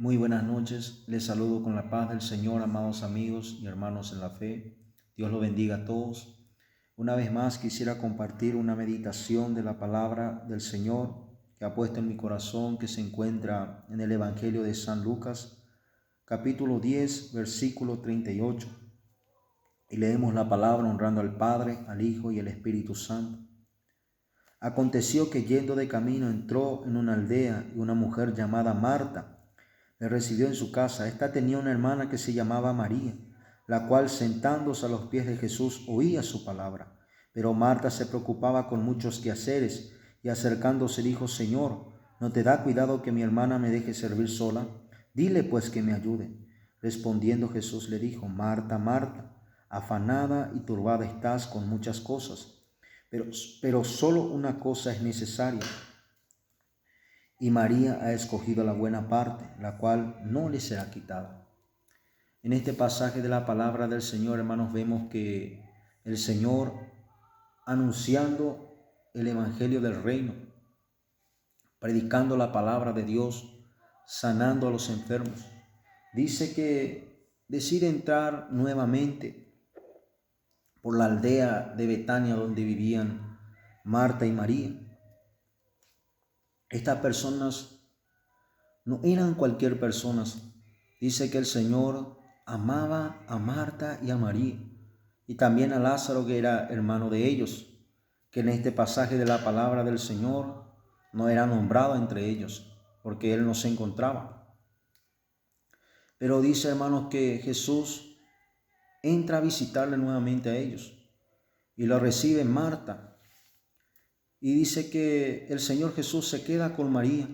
Muy buenas noches, les saludo con la paz del Señor, amados amigos y hermanos en la fe. Dios los bendiga a todos. Una vez más quisiera compartir una meditación de la palabra del Señor que ha puesto en mi corazón, que se encuentra en el Evangelio de San Lucas, capítulo 10, versículo 38. Y leemos la palabra honrando al Padre, al Hijo y al Espíritu Santo. Aconteció que yendo de camino entró en una aldea y una mujer llamada Marta le recibió en su casa. Esta tenía una hermana que se llamaba María, la cual sentándose a los pies de Jesús oía su palabra. Pero Marta se preocupaba con muchos quehaceres y acercándose dijo: Señor, ¿no te da cuidado que mi hermana me deje servir sola? Dile pues que me ayude. Respondiendo Jesús le dijo: Marta, Marta, afanada y turbada estás con muchas cosas, pero solo una cosa es necesaria. Y María ha escogido la buena parte, la cual no le será quitada. En este pasaje de la palabra del Señor, hermanos, vemos que el Señor, anunciando el evangelio del reino, predicando la palabra de Dios, sanando a los enfermos, dice que decide entrar nuevamente por la aldea de Betania donde vivían Marta y María. Estas personas no eran cualquier personas. Dice que el Señor amaba a Marta y a María, y también a Lázaro, que era hermano de ellos, que en este pasaje de la palabra del Señor no era nombrado entre ellos, porque él no se encontraba. Pero dice, hermanos, que Jesús entra a visitarle nuevamente a ellos, y lo recibe Marta, y dice que el Señor Jesús se queda con María,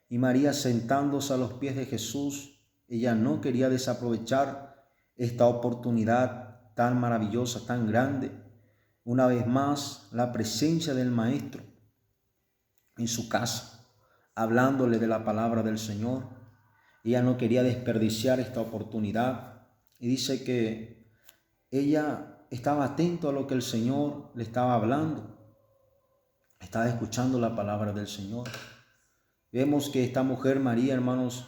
y María, sentándose a los pies de Jesús, ella no quería desaprovechar esta oportunidad tan maravillosa, tan grande. Una vez más, la presencia del Maestro en su casa, hablándole de la palabra del Señor. Ella no quería desperdiciar esta oportunidad. Y dice que ella estaba atento a lo que el Señor le estaba hablando. Estaba escuchando la palabra del Señor. Vemos que esta mujer María, hermanos,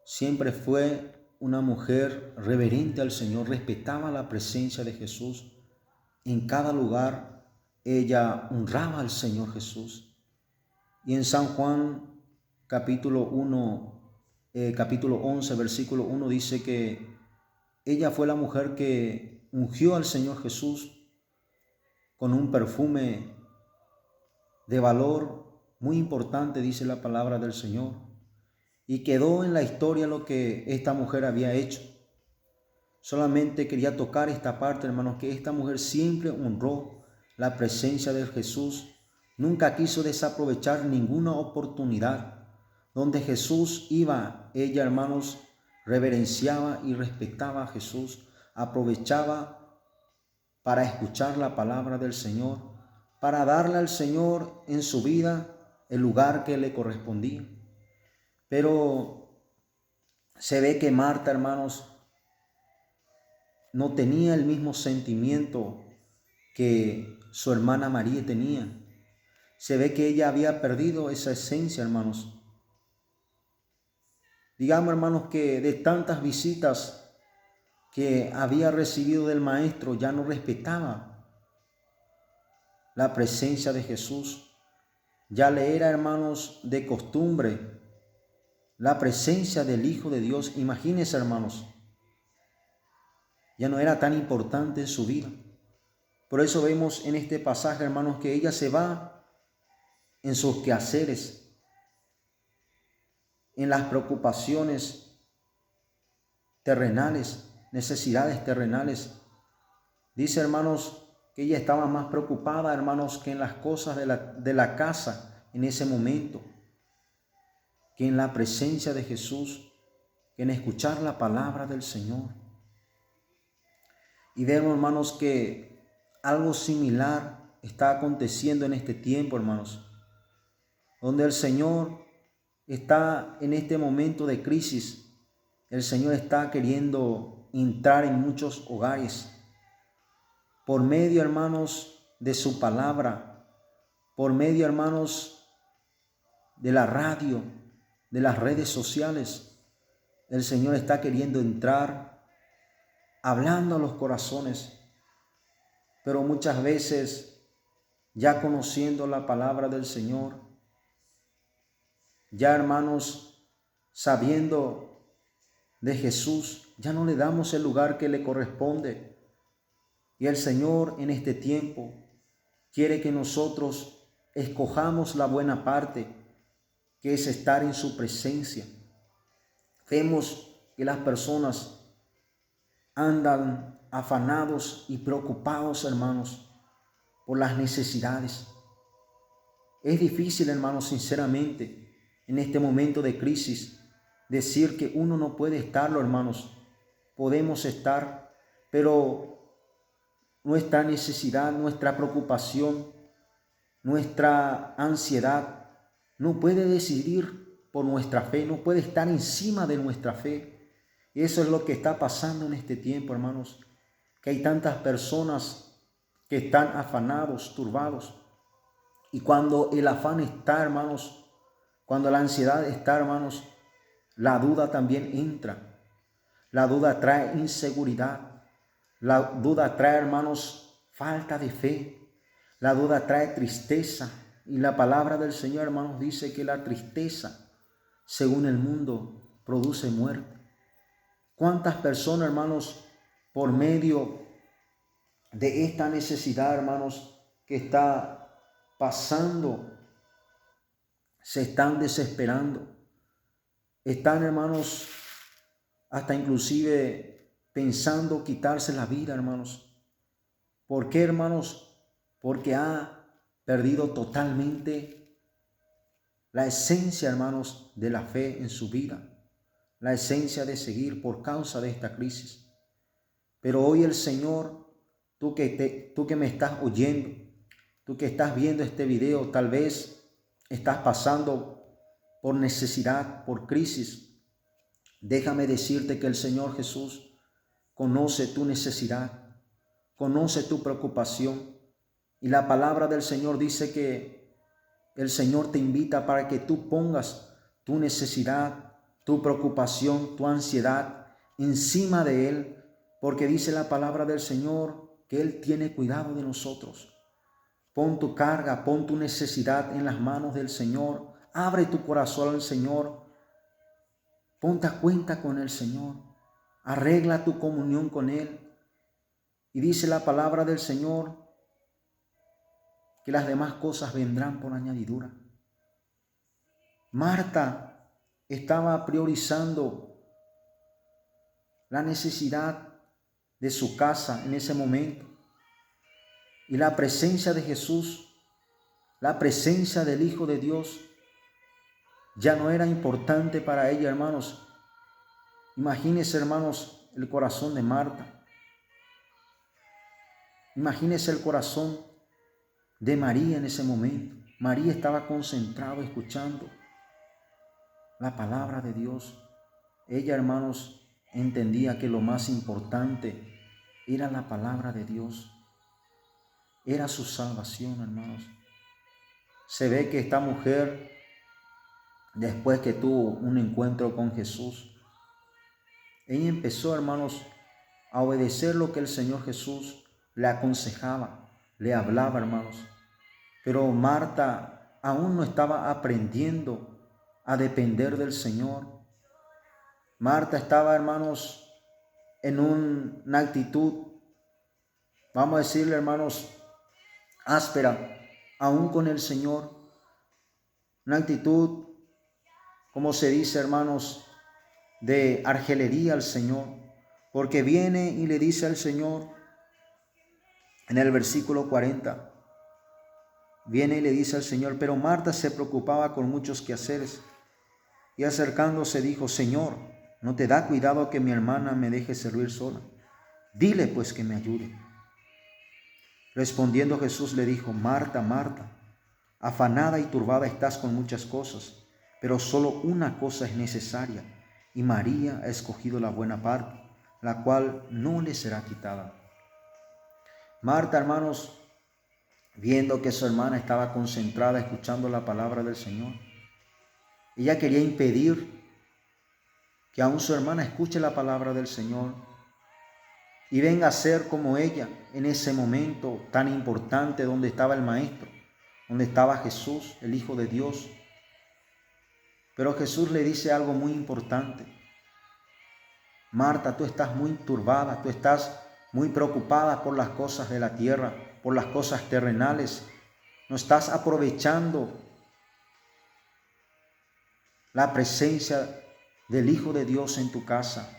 siempre fue una mujer reverente al Señor, respetaba la presencia de Jesús. En cada lugar ella honraba al Señor Jesús. Y en San Juan capítulo 11, versículo 1 dice que ella fue la mujer que ungió al Señor Jesús con un perfume de valor muy importante, dice la palabra del Señor. Y quedó en la historia lo que esta mujer había hecho. Solamente quería tocar esta parte, hermanos, que esta mujer siempre honró la presencia de Jesús. Nunca quiso desaprovechar ninguna oportunidad. Donde Jesús iba, ella, hermanos, reverenciaba y respetaba a Jesús. Aprovechaba para escuchar la palabra del Señor, para darle al Señor en su vida el lugar que le correspondía. Pero se ve que Marta, hermanos, no tenía el mismo sentimiento que su hermana María tenía. Se ve que ella había perdido esa esencia, hermanos. Digamos, hermanos, que de tantas visitas que había recibido del Maestro, ya no respetaba la presencia de Jesús. Ya le era, hermanos, de costumbre la presencia del Hijo de Dios. Imagínense, hermanos, ya no era tan importante en su vida. Por eso vemos en este pasaje, hermanos, que ella se va en sus quehaceres, en las preocupaciones terrenales, necesidades terrenales. Dice, hermanos, que ella estaba más preocupada, hermanos, que en las cosas de la casa en ese momento, que en la presencia de Jesús, que en escuchar la palabra del Señor. Y vemos, hermanos, que algo similar está aconteciendo en este tiempo, hermanos, donde el Señor está en este momento de crisis. El Señor está queriendo entrar en muchos hogares por medio, hermanos, de su palabra, por medio, hermanos, de la radio, de las redes sociales. el Señor está queriendo entrar, hablando a los corazones, pero muchas veces, ya conociendo la palabra del Señor, ya hermanos, sabiendo de Jesús, ya no le damos el lugar que le corresponde. Y el Señor en este tiempo quiere que nosotros escojamos la buena parte, que es estar en su presencia. Vemos que las personas andan afanados y preocupados, hermanos, por las necesidades. Es difícil, hermanos, sinceramente, en este momento de crisis, decir que uno no puede estarlo, hermanos. Podemos estar, pero nuestra necesidad, nuestra preocupación, nuestra ansiedad no puede decidir por nuestra fe, no puede estar encima de nuestra fe. Y eso es lo que está pasando en este tiempo, hermanos, que hay tantas personas que están afanados, turbados. Y cuando el afán está, hermanos, cuando la ansiedad está, hermanos, la duda también entra. La duda trae inseguridad. La duda trae, hermanos, falta de fe. La duda trae tristeza. Y la palabra del Señor, hermanos, dice que la tristeza, según el mundo, produce muerte. ¿Cuántas personas, hermanos, por medio de esta necesidad, hermanos, que está pasando, se están desesperando? Están, hermanos, hasta inclusive pensando quitarse la vida, hermanos. ¿Por qué, hermanos? Porque ha perdido totalmente la esencia, hermanos, de la fe en su vida, la esencia de seguir por causa de esta crisis. Pero hoy el Señor, tú que me estás oyendo, tú que estás viendo este video, tal vez estás pasando por necesidad, por crisis. Déjame decirte que el Señor Jesús conoce tu necesidad, conoce tu preocupación. Y la palabra del Señor dice que el Señor te invita para que tú pongas tu necesidad, tu preocupación, tu ansiedad encima de Él, porque dice la palabra del Señor que Él tiene cuidado de nosotros. Pon tu carga, pon tu necesidad en las manos del Señor. Abre tu corazón al Señor. Ponte a cuenta con el Señor. Arregla tu comunión con Él. Y dice la palabra del Señor que las demás cosas vendrán por añadidura. Marta estaba priorizando la necesidad de su casa en ese momento. Y la presencia de Jesús, la presencia del Hijo de Dios, ya no era importante para ella, hermanos. Imagínense, hermanos, el corazón de Marta. Imagínense el corazón de María en ese momento. María estaba concentrada escuchando la palabra de Dios. Ella, hermanos, entendía que lo más importante era la palabra de Dios. Era su salvación, hermanos. Se ve que esta mujer, después que tuvo un encuentro con Jesús, ella empezó, hermanos, a obedecer lo que el Señor Jesús le aconsejaba, le hablaba, hermanos. Pero Marta aún no estaba aprendiendo a depender del Señor. Marta estaba, hermanos, en una actitud, vamos a decirle, hermanos, áspera, aún con el Señor. Una actitud, como se dice, hermanos, de argelería al Señor. Porque viene y le dice al Señor, en el versículo 40, viene y le dice al Señor, pero Marta se preocupaba con muchos quehaceres. Y acercándose dijo, Señor, ¿no te da cuidado que mi hermana me deje servir sola? Dile pues que me ayude. Respondiendo Jesús le dijo, Marta, Marta, afanada y turbada estás con muchas cosas, pero solo una cosa es necesaria, y María ha escogido la buena parte, la cual no le será quitada. Marta, hermanos, viendo que su hermana estaba concentrada escuchando la palabra del Señor, ella quería impedir que aún su hermana escuche la palabra del Señor y venga a ser como ella en ese momento tan importante donde estaba el Maestro, donde estaba Jesús, el Hijo de Dios. Pero Jesús le dice algo muy importante. Marta, tú estás muy turbada, tú estás muy preocupada por las cosas de la tierra, por las cosas terrenales. No estás aprovechando la presencia del Hijo de Dios en tu casa.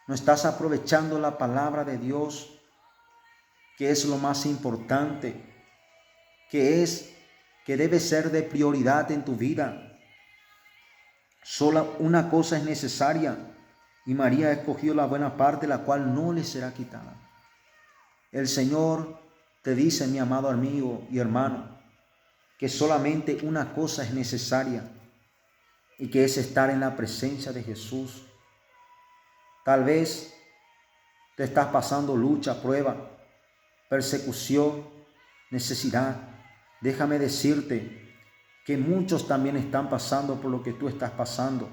No estás aprovechando la palabra de Dios, que es lo más importante, que debe ser de prioridad en tu vida. Solo una cosa es necesaria, y María escogió la buena parte, la cual no le será quitada. El Señor te dice, mi amado amigo y hermano, que solamente una cosa es necesaria, y que es estar en la presencia de Jesús. Tal vez te estás pasando lucha, prueba, persecución, necesidad. Déjame decirte que muchos también están pasando por lo que tú estás pasando.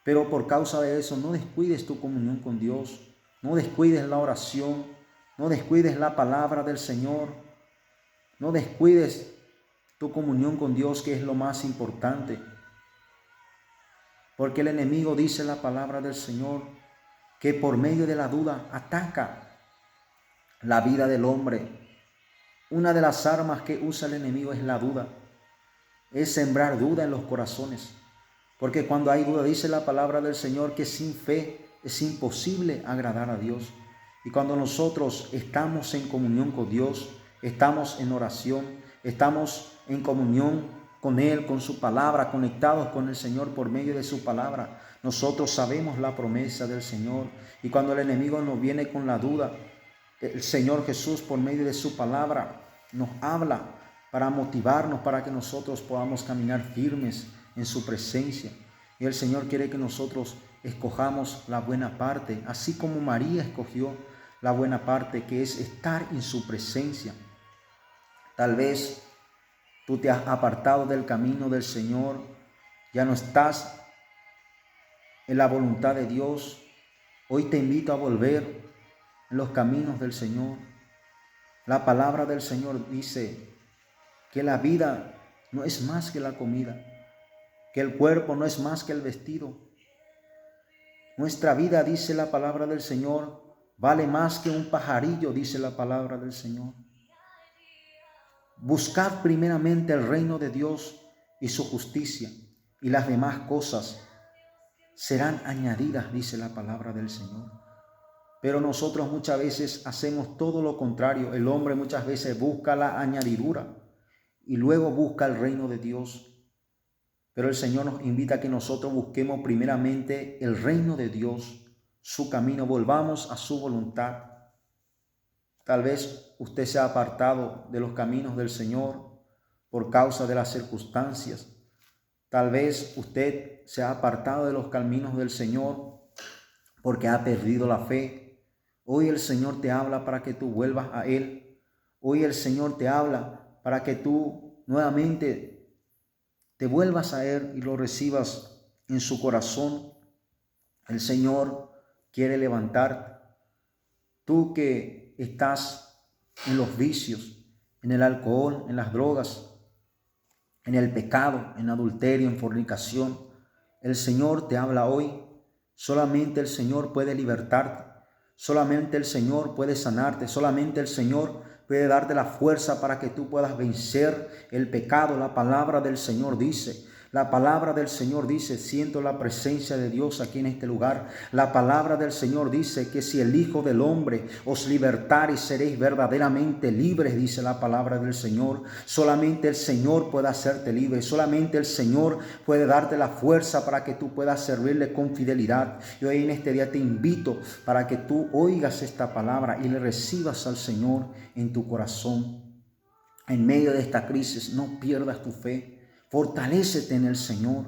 Pero por causa de eso, no descuides tu comunión con Dios. No descuides la oración. No descuides la palabra del Señor. No descuides tu comunión con Dios, que es lo más importante. Porque el enemigo, dice la palabra del Señor, que por medio de la duda ataca la vida del hombre. Una de las armas que usa el enemigo es la duda. Es sembrar duda en los corazones. Porque cuando hay duda, dice la palabra del Señor, que sin fe es imposible agradar a Dios. Y cuando nosotros estamos en comunión con Dios, estamos en oración, estamos en comunión con Él, con su palabra, conectados con el Señor por medio de su palabra, nosotros sabemos la promesa del Señor. Y cuando el enemigo nos viene con la duda, el Señor Jesús, por medio de su palabra, nos habla para motivarnos, para que nosotros podamos caminar firmes en su presencia. Y el Señor quiere que nosotros escojamos la buena parte, así como María escogió la buena parte, que es estar en su presencia. Tal vez tú te has apartado del camino del Señor, ya no estás en la voluntad de Dios. Hoy te invito a volver en los caminos del Señor. La palabra del Señor dice que la vida no es más que la comida, que el cuerpo no es más que el vestido. Nuestra vida, dice la palabra del Señor, vale más que un pajarillo, dice la palabra del Señor. Buscad primeramente el reino de Dios y su justicia, y las demás cosas serán añadidas, dice la palabra del Señor. Pero nosotros muchas veces hacemos todo lo contrario. El hombre muchas veces busca la añadidura y luego busca el reino de Dios. Pero el Señor nos invita a que nosotros busquemos primeramente el reino de Dios, su camino, volvamos a su voluntad. Tal vez usted se ha apartado de los caminos del Señor por causa de las circunstancias. Tal vez usted se ha apartado de los caminos del Señor porque ha perdido la fe. Hoy el Señor te habla para que tú vuelvas a Él. Hoy el Señor te habla para que tú nuevamente te vuelvas a Él y lo recibas en su corazón. El Señor quiere levantarte. Tú que estás en los vicios, en el alcohol, en las drogas, en el pecado, en adulterio, en fornicación, el Señor te habla hoy. Solamente el Señor puede libertarte. Solamente el Señor puede sanarte. Solamente el Señor puede darte la fuerza para que tú puedas vencer el pecado. La palabra del Señor dice, siento la presencia de Dios aquí en este lugar. La palabra del Señor dice que si el Hijo del Hombre os libertare, seréis verdaderamente libres, dice la palabra del Señor. Solamente el Señor puede hacerte libre. Solamente el Señor puede darte la fuerza para que tú puedas servirle con fidelidad. Y hoy en este día te invito para que tú oigas esta palabra y le recibas al Señor en tu corazón. En medio de esta crisis, no pierdas tu fe. Fortalécete en el Señor,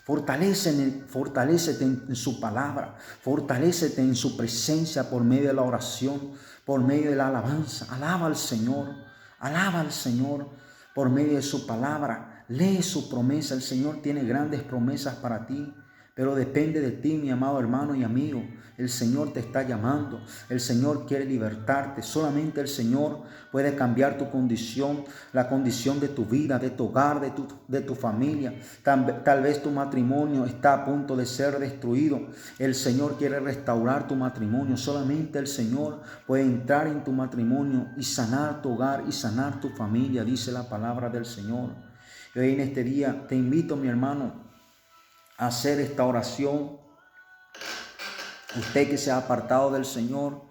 fortalécete en su palabra, fortalécete en su presencia por medio de la oración, por medio de la alabanza. Alaba al Señor por medio de su palabra. Lee su promesa. El Señor tiene grandes promesas para ti. Pero depende de ti, mi amado hermano y amigo. El Señor te está llamando. El Señor quiere libertarte. Solamente el Señor puede cambiar tu condición, la condición de tu vida, de tu hogar, de tu familia. Tal vez tu matrimonio está a punto de ser destruido. El Señor quiere restaurar tu matrimonio. Solamente el Señor puede entrar en tu matrimonio y sanar tu hogar y sanar tu familia, dice la palabra del Señor. Y hoy en este día te invito, mi hermano, a hacer esta oración. Usted que se ha apartado del Señor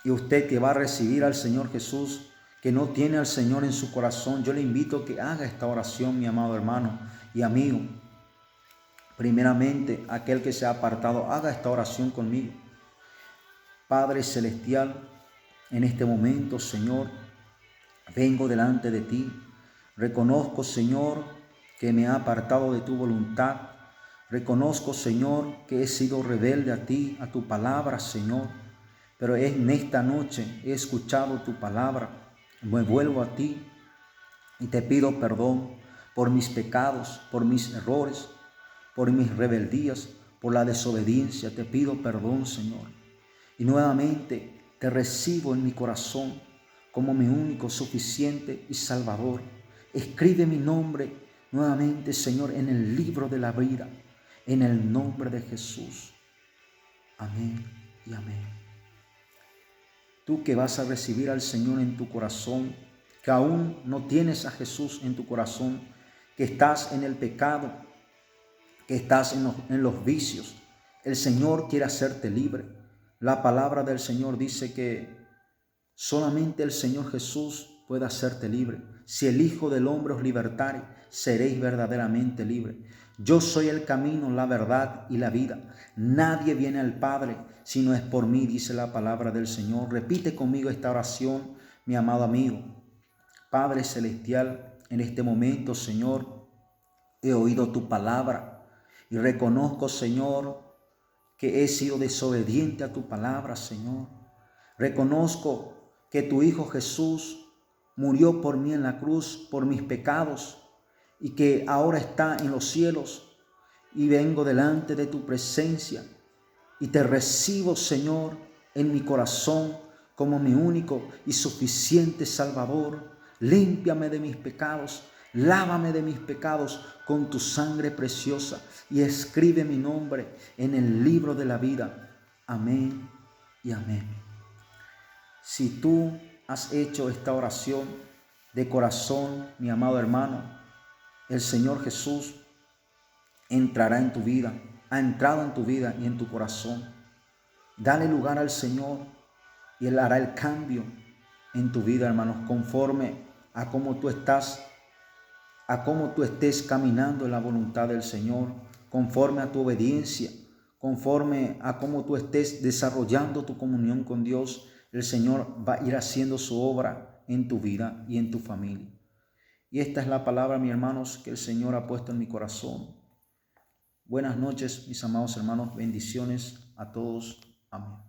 y usted que va a recibir al Señor Jesús, que no tiene al Señor en su corazón, yo le invito a que haga esta oración, mi amado hermano y amigo. Primeramente, aquel que se ha apartado, haga esta oración conmigo. Padre celestial, en este momento, Señor, vengo delante de ti. Reconozco, Señor, que me ha apartado de tu voluntad. Reconozco, Señor, que he sido rebelde a ti, a tu palabra, Señor. Pero en esta noche he escuchado tu palabra. Me vuelvo a ti y te pido perdón por mis pecados, por mis errores, por mis rebeldías, por la desobediencia. Te pido perdón, Señor. Y nuevamente te recibo en mi corazón como mi único, suficiente y salvador. Escribe mi nombre nuevamente, Señor, en el libro de la vida, en el nombre de Jesús. Amén y amén. Tú que vas a recibir al Señor en tu corazón, que aún no tienes a Jesús en tu corazón, que estás en el pecado, que estás en los vicios, el Señor quiere hacerte libre. La palabra del Señor dice que solamente el Señor Jesús puede hacerte libre. Si el Hijo del Hombre os libertare, seréis verdaderamente libres. Yo soy el camino, la verdad y la vida. Nadie viene al Padre si no es por mí, dice la palabra del Señor. Repite conmigo esta oración, mi amado amigo. Padre celestial, en este momento, Señor, he oído tu palabra y reconozco, Señor, que he sido desobediente a tu palabra, Señor. Reconozco que tu Hijo Jesús murió por mí en la cruz, por mis pecados, y que ahora está en los cielos, y vengo delante de tu presencia y te recibo, Señor, en mi corazón como mi único y suficiente Salvador. Límpiame de mis pecados, lávame de mis pecados con tu sangre preciosa y escribe mi nombre en el libro de la vida. Amén y amén. Si tú has hecho esta oración de corazón, mi amado hermano, el Señor Jesús entrará en tu vida, ha entrado en tu vida y en tu corazón. Dale lugar al Señor y Él hará el cambio en tu vida, hermanos, conforme a cómo tú estás, a cómo tú estés caminando en la voluntad del Señor, conforme a tu obediencia, conforme a cómo tú estés desarrollando tu comunión con Dios. El Señor va a ir haciendo su obra en tu vida y en tu familia. Y esta es la palabra, mis hermanos, que el Señor ha puesto en mi corazón. Buenas noches, mis amados hermanos. Bendiciones a todos. Amén.